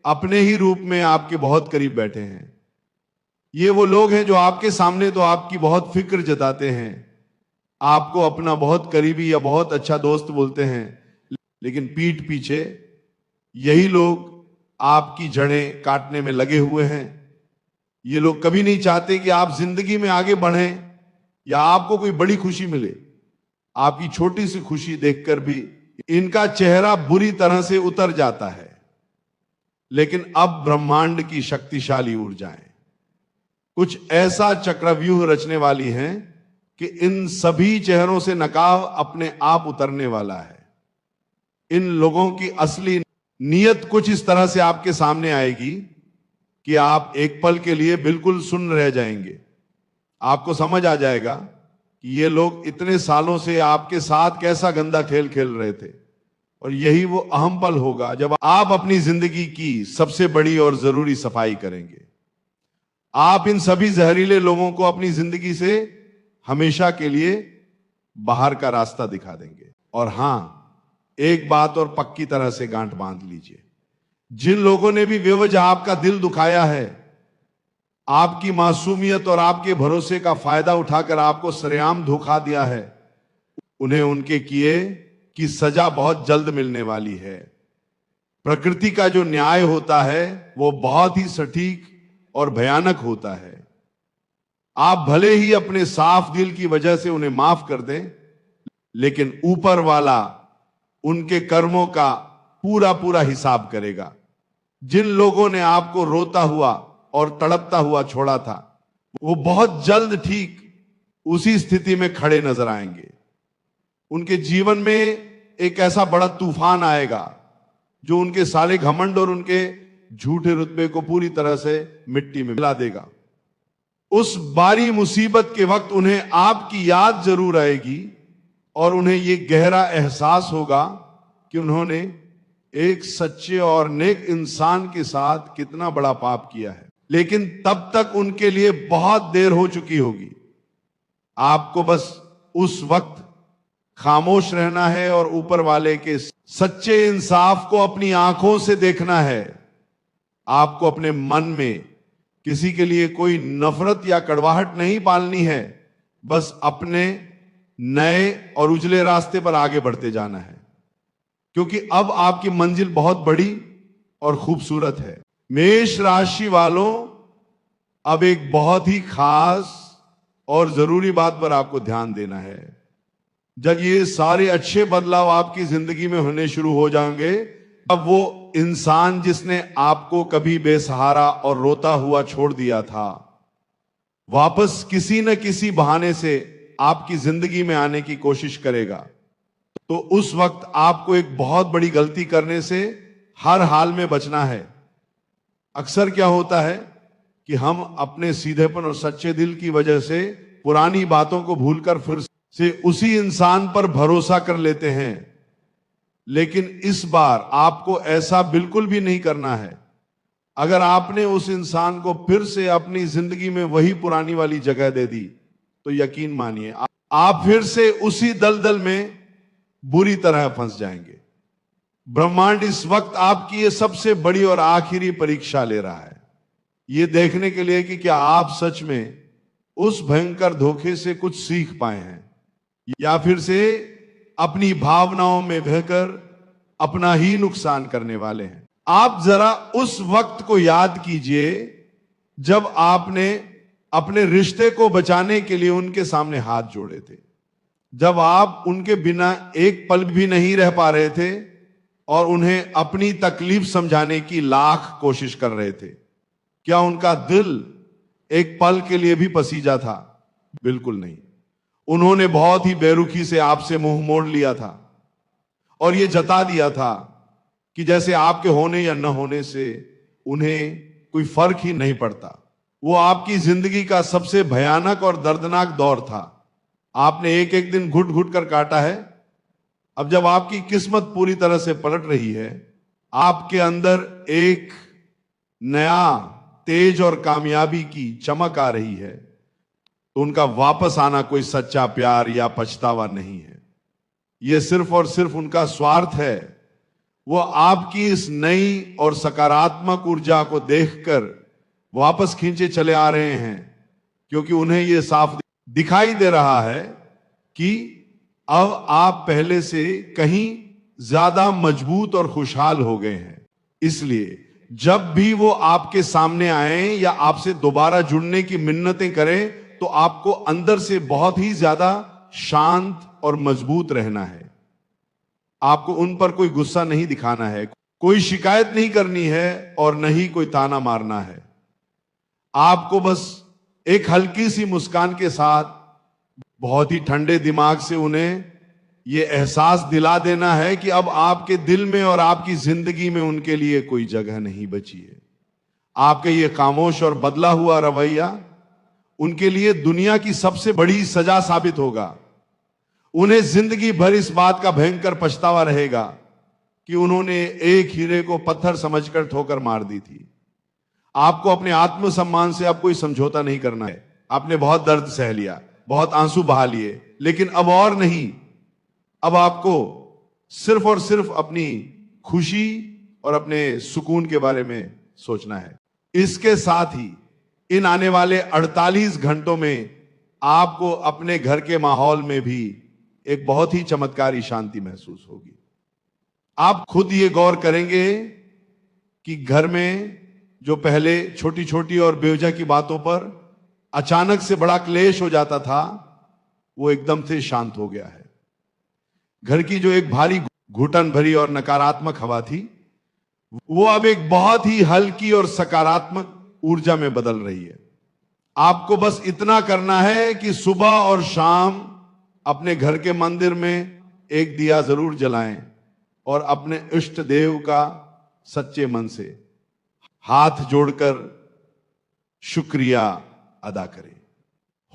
अपने ही रूप में आपके बहुत करीब बैठे हैं। ये वो लोग हैं जो आपके सामने तो आपकी बहुत फिक्र जताते हैं, आपको अपना बहुत करीबी या बहुत अच्छा दोस्त बोलते हैं, लेकिन पीठ पीछे यही लोग आपकी जड़ें काटने में लगे हुए हैं। ये लोग कभी नहीं चाहते कि आप जिंदगी में आगे बढ़ें या आपको कोई बड़ी खुशी मिले। आपकी छोटी सी खुशी देखकर भी इनका चेहरा बुरी तरह से उतर जाता है। लेकिन अब ब्रह्मांड की शक्तिशाली ऊर्जाएं कुछ ऐसा चक्रव्यूह रचने वाली हैं कि इन सभी चेहरों से नकाब अपने आप उतरने वाला है। इन लोगों की असली नीयत कुछ इस तरह से आपके सामने आएगी कि आप एक पल के लिए बिल्कुल सुन्न रह जाएंगे। आपको समझ आ जाएगा कि ये लोग इतने सालों से आपके साथ कैसा गंदा खेल खेल रहे थे, और यही वो अहम पल होगा जब आप अपनी जिंदगी की सबसे बड़ी और जरूरी सफाई करेंगे। आप इन सभी जहरीले लोगों को अपनी जिंदगी से हमेशा के लिए बाहर का रास्ता दिखा देंगे। और हां, एक बात और पक्की तरह से गांठ बांध लीजिए, जिन लोगों ने भी बेवजह आपका दिल दुखाया है, आपकी मासूमियत और आपके भरोसे का फायदा उठाकर आपको सरेआम धोखा दिया है, उन्हें उनके किए की सजा बहुत जल्द मिलने वाली है। प्रकृति का जो न्याय होता है वो बहुत ही सटीक और भयानक होता है। आप भले ही अपने साफ दिल की वजह से उन्हें माफ कर दें, लेकिन ऊपर वाला उनके कर्मों का पूरा पूरा हिसाब करेगा। जिन लोगों ने आपको रोता हुआ और तड़पता हुआ छोड़ा था, वो बहुत जल्द ठीक उसी स्थिति में खड़े नजर आएंगे। उनके जीवन में एक ऐसा बड़ा तूफान आएगा जो उनके साले घमंड और उनके झूठे रुतबे को पूरी तरह से मिट्टी में मिला देगा। उस बारी मुसीबत के वक्त उन्हें आपकी याद जरूर आएगी और उन्हें यह गहरा एहसास होगा कि उन्होंने एक सच्चे और नेक इंसान के साथ कितना बड़ा पाप किया है। लेकिन तब तक उनके लिए बहुत देर हो चुकी होगी। आपको बस उस वक्त खामोश रहना है और ऊपर वाले के सच्चे इंसाफ को अपनी आंखों से देखना है। आपको अपने मन में किसी के लिए कोई नफरत या कड़वाहट नहीं पालनी है, बस अपने नए और उजले रास्ते पर आगे बढ़ते जाना है, क्योंकि अब आपकी मंजिल बहुत बड़ी और खूबसूरत है। मेष राशि वालों, अब एक बहुत ही खास और जरूरी बात पर आपको ध्यान देना है। जब ये सारे अच्छे बदलाव आपकी जिंदगी में होने शुरू हो जाएंगे, अब वो इंसान जिसने आपको कभी बेसहारा और रोता हुआ छोड़ दिया था, वापस किसी न किसी बहाने से आपकी जिंदगी में आने की कोशिश करेगा। तो उस वक्त आपको एक बहुत बड़ी गलती करने से हर हाल में बचना है। अक्सर क्या होता है कि हम अपने सीधेपन और सच्चे दिल की वजह से पुरानी बातों को भूलकर फिर से उसी इंसान पर भरोसा कर लेते हैं, लेकिन इस बार आपको ऐसा बिल्कुल भी नहीं करना है। अगर आपने उस इंसान को फिर से अपनी जिंदगी में वही पुरानी वाली जगह दे दी, तो यकीन मानिए आप फिर से उसी दलदल में बुरी तरह फंस जाएंगे। ब्रह्मांड इस वक्त आपकी ये सबसे बड़ी और आखिरी परीक्षा ले रहा है, ये देखने के लिए कि क्या आप सच में उस भयंकर धोखे से कुछ सीख पाए हैं, या फिर से अपनी भावनाओं में बहकर अपना ही नुकसान करने वाले हैं। आप जरा उस वक्त को याद कीजिए जब आपने अपने रिश्ते को बचाने के लिए उनके सामने हाथ जोड़े थे, जब आप उनके बिना एक पल भी नहीं रह पा रहे थे और उन्हें अपनी तकलीफ समझाने की लाख कोशिश कर रहे थे। क्या उनका दिल एक पल के लिए भी पसीजा था? बिल्कुल नहीं। उन्होंने बहुत ही बेरुखी से आपसे मुंह मोड़ लिया था और यह जता दिया था कि जैसे आपके होने या न होने से उन्हें कोई फर्क ही नहीं पड़ता। वो आपकी जिंदगी का सबसे भयानक और दर्दनाक दौर था। आपने एक एक दिन घुट घुट कर काटा है। अब जब आपकी किस्मत पूरी तरह से पलट रही है, आपके अंदर एक नया तेज और कामयाबी की चमक आ रही है, तो उनका वापस आना कोई सच्चा प्यार या पछतावा नहीं है। यह सिर्फ और सिर्फ उनका स्वार्थ है। वो आपकी इस नई और सकारात्मक ऊर्जा को देखकर वापस खींचे चले आ रहे हैं, क्योंकि उन्हें यह साफ दिखाई दे रहा है कि अब आप पहले से कहीं ज्यादा मजबूत और खुशहाल हो गए हैं। इसलिए जब भी वो आपके सामने आए या आपसे दोबारा जुड़ने की मिन्नतें करें, तो आपको अंदर से बहुत ही ज्यादा शांत और मजबूत रहना है। आपको उन पर कोई गुस्सा नहीं दिखाना है, कोई शिकायत नहीं करनी है और न ही कोई ताना मारना है। आपको बस एक हल्की सी मुस्कान के साथ बहुत ही ठंडे दिमाग से उन्हें यह एहसास दिला देना है कि अब आपके दिल में और आपकी जिंदगी में उनके लिए कोई जगह नहीं बची है। आपके ये खामोश और बदला हुआ रवैया उनके लिए दुनिया की सबसे बड़ी सजा साबित होगा। उन्हें जिंदगी भर इस बात का भयंकर पछतावा रहेगा कि उन्होंने एक हीरे को पत्थर समझकर ठोकर मार दी थी। आपको अपने आत्मसम्मान से अब कोई समझौता नहीं करना है। आपने बहुत दर्द सह लिया, बहुत आंसू बहा लिए, लेकिन अब और नहीं। अब आपको सिर्फ और सिर्फ अपनी खुशी और अपने सुकून के बारे में सोचना है। इसके साथ ही इन आने वाले 48 घंटों में आपको अपने घर के माहौल में भी एक बहुत ही चमत्कारी शांति महसूस होगी। आप खुद ये गौर करेंगे कि घर में जो पहले छोटी छोटी और बेवजह की बातों पर अचानक से बड़ा क्लेश हो जाता था, वो एकदम से शांत हो गया है। घर की जो एक भारी घुटन भरी और नकारात्मक हवा थी, वो अब एक बहुत ही हल्की और सकारात्मक ऊर्जा में बदल रही है। आपको बस इतना करना है कि सुबह और शाम अपने घर के मंदिर में एक दिया जरूर जलाएं और अपने इष्ट देव का सच्चे मन से हाथ जोड़कर शुक्रिया अदा करें।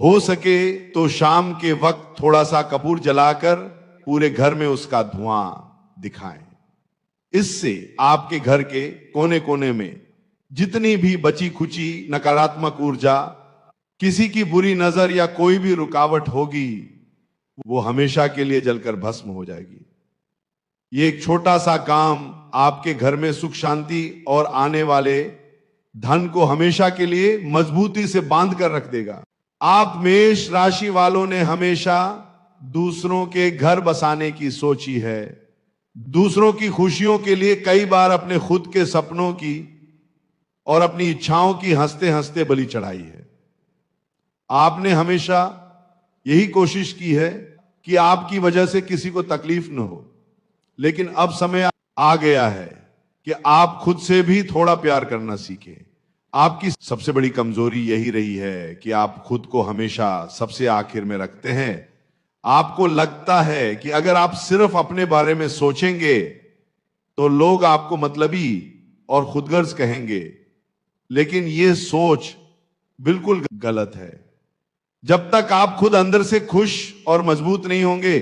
हो सके तो शाम के वक्त थोड़ा सा कपूर जलाकर पूरे घर में उसका धुआं दिखाएं। इससे आपके घर के कोने कोने में जितनी भी बची खुची नकारात्मक ऊर्जा, किसी की बुरी नजर या कोई भी रुकावट होगी, वो हमेशा के लिए जलकर भस्म हो जाएगी। ये एक छोटा सा काम आपके घर में सुख शांति और आने वाले धन को हमेशा के लिए मजबूती से बांध कर रख देगा। आप मेष राशि वालों ने हमेशा दूसरों के घर बसाने की सोची है, दूसरों की खुशियों के लिए कई बार अपने खुद के सपनों की और अपनी इच्छाओं की हंसते हंसते बलि चढ़ाई है। आपने हमेशा यही कोशिश की है कि आपकी वजह से किसी को तकलीफ न हो, लेकिन अब समय आ गया है कि आप खुद से भी थोड़ा प्यार करना सीखें। आपकी सबसे बड़ी कमजोरी यही रही है कि आप खुद को हमेशा सबसे आखिर में रखते हैं। आपको लगता है कि अगर आप सिर्फ अपने बारे में सोचेंगे तो लोग आपको मतलबी और खुदगर्ज कहेंगे, लेकिन ये सोच बिल्कुल गलत है। जब तक आप खुद अंदर से खुश और मजबूत नहीं होंगे,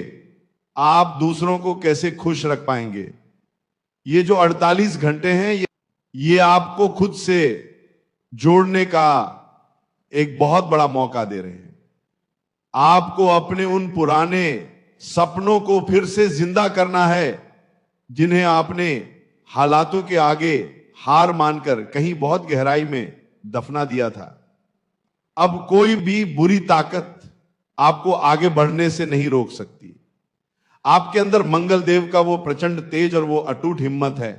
आप दूसरों को कैसे खुश रख पाएंगे। ये जो 48 घंटे हैं, ये आपको खुद से जोड़ने का एक बहुत बड़ा मौका दे रहे हैं। आपको अपने उन पुराने सपनों को फिर से जिंदा करना है जिन्हें आपने हालातों के आगे हार मानकर कहीं बहुत गहराई में दफना दिया था। अब कोई भी बुरी ताकत आपको आगे बढ़ने से नहीं रोक सकती। आपके अंदर मंगल देव का वो प्रचंड तेज और वो अटूट हिम्मत है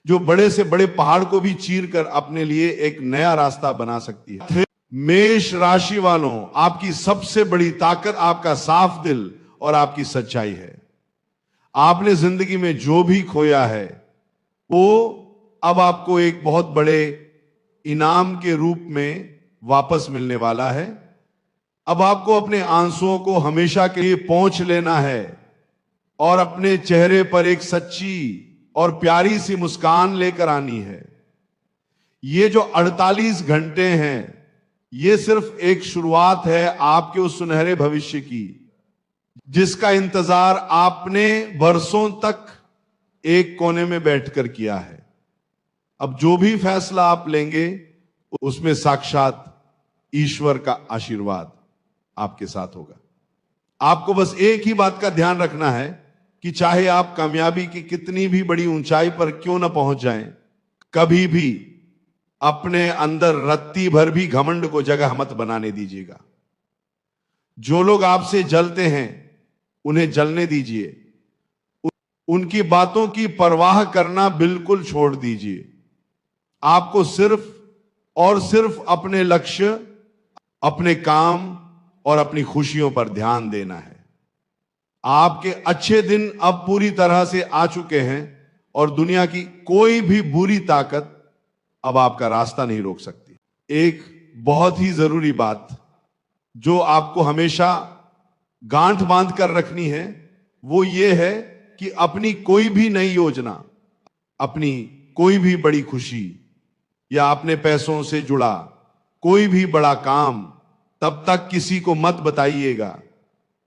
जो बड़े से बड़े पहाड़ को भी चीर कर अपने लिए एक नया रास्ता बना सकती है। मेष राशि वालों, आपकी सबसे बड़ी ताकत आपका साफ दिल और आपकी सच्चाई है। आपने जिंदगी में जो भी खोया है वो अब आपको एक बहुत बड़े इनाम के रूप में वापस मिलने वाला है। अब आपको अपने आंसुओं को हमेशा के लिए पोंछ लेना है और अपने चेहरे पर एक सच्ची और प्यारी सी मुस्कान लेकर आनी है। ये जो 48 घंटे हैं, ये सिर्फ एक शुरुआत है आपके उस सुनहरे भविष्य की, जिसका इंतजार आपने बरसों तक एक कोने में बैठकर किया है। अब जो भी फैसला आप लेंगे उसमें साक्षात ईश्वर का आशीर्वाद आपके साथ होगा। आपको बस एक ही बात का ध्यान रखना है कि चाहे आप कामयाबी की कितनी भी बड़ी ऊंचाई पर क्यों ना पहुंच जाएं, कभी भी अपने अंदर रत्ती भर भी घमंड को जगह मत बनाने दीजिएगा। जो लोग आपसे जलते हैं उन्हें जलने दीजिए, उनकी बातों की परवाह करना बिल्कुल छोड़ दीजिए। आपको सिर्फ और सिर्फ अपने लक्ष्य, अपने काम और अपनी खुशियों पर ध्यान देना है। आपके अच्छे दिन अब पूरी तरह से आ चुके हैं और दुनिया की कोई भी बुरी ताकत अब आपका रास्ता नहीं रोक सकती। एक बहुत ही जरूरी बात जो आपको हमेशा गांठ बांध कर रखनी है वो ये है कि अपनी कोई भी नई योजना, अपनी कोई भी बड़ी खुशी या अपने पैसों से जुड़ा कोई भी बड़ा काम तब तक किसी को मत बताइएगा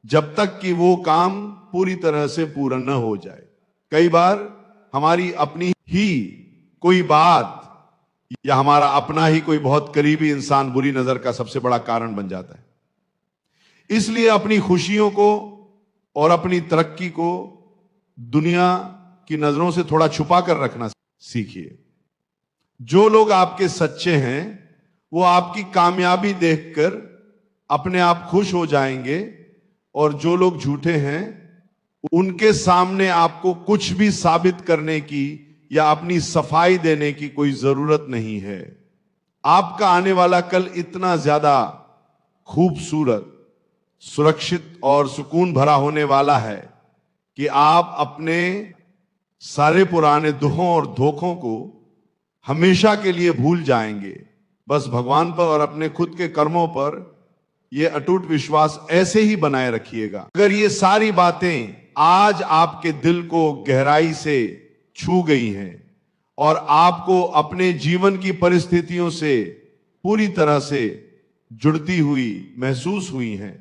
जब तक कि वो काम पूरी तरह से पूरा न हो जाए। कई बार हमारी अपनी ही कोई बात या हमारा अपना ही कोई बहुत करीबी इंसान बुरी नजर का सबसे बड़ा कारण बन जाता है। इसलिए अपनी खुशियों को और अपनी तरक्की को दुनिया की नजरों से थोड़ा छुपा कर रखना सीखिए। जो लोग आपके सच्चे हैं वो आपकी कामयाबी देखकर अपने आप खुश हो जाएंगे और जो लोग झूठे हैं उनके सामने आपको कुछ भी साबित करने की या अपनी सफाई देने की कोई जरूरत नहीं है। आपका आने वाला कल इतना ज्यादा खूबसूरत, सुरक्षित और सुकून भरा होने वाला है कि आप अपने सारे पुराने दुखों और धोखों को हमेशा के लिए भूल जाएंगे। बस भगवान पर और अपने खुद के कर्मों पर यह अटूट विश्वास ऐसे ही बनाए रखिएगा। अगर ये सारी बातें आज आपके दिल को गहराई से छू गई हैं और आपको अपने जीवन की परिस्थितियों से पूरी तरह से जुड़ती हुई महसूस हुई हैं,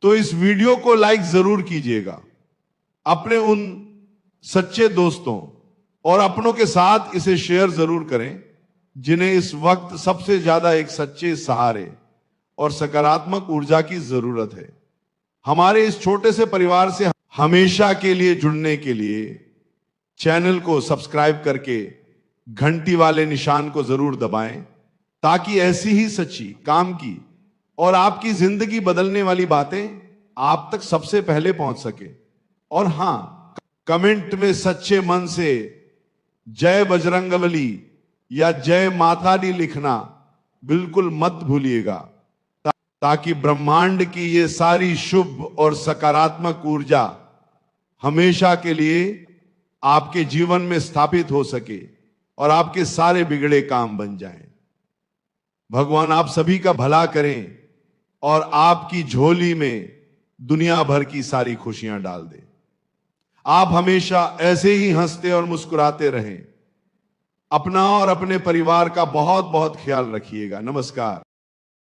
तो इस वीडियो को लाइक जरूर कीजिएगा। अपने उन सच्चे दोस्तों और अपनों के साथ इसे शेयर जरूर करें जिन्हें इस वक्त सबसे ज्यादा एक सच्चे सहारे और सकारात्मक ऊर्जा की जरूरत है। हमारे इस छोटे से परिवार से हमेशा के लिए जुड़ने के लिए चैनल को सब्सक्राइब करके घंटी वाले निशान को जरूर दबाएं, ताकि ऐसी ही सच्ची, काम की और आपकी जिंदगी बदलने वाली बातें आप तक सबसे पहले पहुंच सके। और हां, कमेंट में सच्चे मन से जय बजरंगबली या जय माता दी लिखना बिल्कुल मत भूलिएगा, ताकि ब्रह्मांड की ये सारी शुभ और सकारात्मक ऊर्जा हमेशा के लिए आपके जीवन में स्थापित हो सके और आपके सारे बिगड़े काम बन जाएं। भगवान आप सभी का भला करें और आपकी झोली में दुनिया भर की सारी खुशियां डाल दे। आप हमेशा ऐसे ही हंसते और मुस्कुराते रहें। अपना और अपने परिवार का बहुत बहुत ख्याल रखिएगा। नमस्कार।